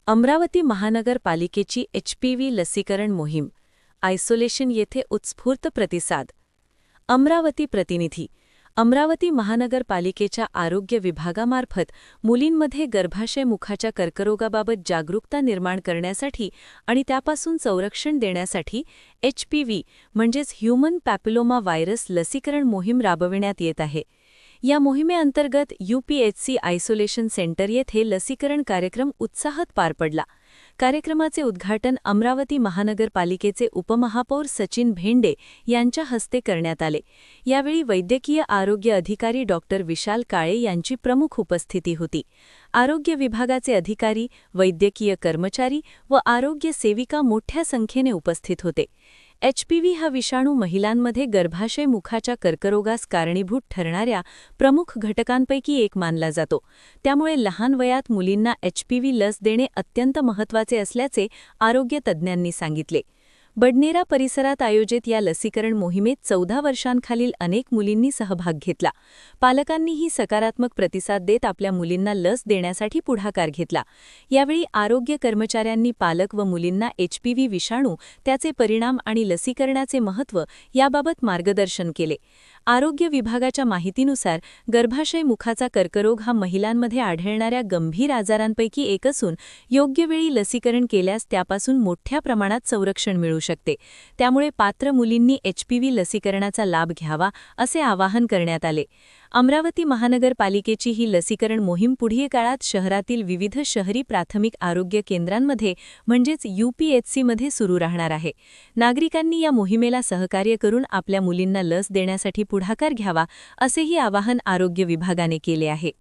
अमरावती महानगरपालिकेची एचपीव्ही लसीकरण मोहीम. आयसोलेशन येथे उत्स्फूर्त प्रतिसाद. अमरावती प्रतिनिधी. अमरावती महानगरपालिकेच्या आरोग्य विभागामार्फत मुलींमध्ये गर्भाशय मुखाच्या कर्करोगाबाबत जागरूकता निर्माण करण्यासाठी आणि त्यापासून संरक्षण देण्यासाठी एचपीव्ही म्हणजेच ह्यूमन पॅपिलोमा व्हायरस लसीकरण मोहीम राबविण्यात येत आहे. या मोहिमेअंतर्गत यूपीएचसी आयसोलेशन सेंटर येथे लसीकरण कार्यक्रम उत्साहात पार पडला. कार्यक्रमाचे उद्घाटन अमरावती महानगरपालिकेचे उपमहापौर सचिन भेंडे यांच्या हस्ते करण्यात आले. यावेळी वैद्यकीय आरोग्य अधिकारी डॉक्टर विशाल काळे यांची प्रमुख उपस्थिती होती. आरोग्य विभागाचे अधिकारी, वैद्यकीय कर्मचारी व आरोग्य सेविका मोठ्या संख्येने उपस्थित होते. एचपीव्ही हा विषाणू महिलांमध्ये गर्भाशय मुखाच्या कर्करोगास कारणीभूत ठरणाऱ्या प्रमुख घटकांपैकी एक मानला जातो. त्यामुळे लहान वयात मुलींना एचपीव्ही लस देणे अत्यंत महत्त्वाचे असल्याचे आरोग्य तज्ज्ञांनी सांगितले. बडनेरा परिसरात आयोजित या लसीकरण मोहिमेत 14 वर्षांखालील अनेक मुलींनी सहभाग घेतला. पालकांनीही सकारात्मक प्रतिसाद देत आपल्या मुलींना लस देण्यासाठी पुढाकार घेतला. यावेळी आरोग्य कर्मचाऱ्यांनी पालक व मुलींना एचपीव्ही विषाणू, त्याचे परिणाम आणि लसीकरणाचे महत्त्व याबाबत मार्गदर्शन केले. आरोग्य विभागाच्या माहितीनुसार गर्भाशय मुखाचा कर्करोग हा महिलांमध्ये आढळणाऱ्या गंभीर आजारांपैकी एक असून योग्य वेळी लसीकरण केल्यास त्यापासून मोठ्या प्रमाणात संरक्षण मिळू शकते. त्यामुळे पात्र मुलींनी एचपीव्ही लसीकरणाचा लाभ घ्यावा असे आवाहन करण्यात आले. अमरावती महानगरपालिकेची ही लसीकरण मोहीम पुढील काळात शहरातील विविध शहरी प्राथमिक आरोग्य केंद्रांमध्ये म्हणजेच यूपीएचसीमध्ये सुरू राहणार आहे. नागरिकांनी या मोहिमेला सहकार्य करून आपल्या मुलींना लस देण्यासाठी पुढाकार घ्यावा असेही आवाहन आरोग्य विभागाने केले आहे.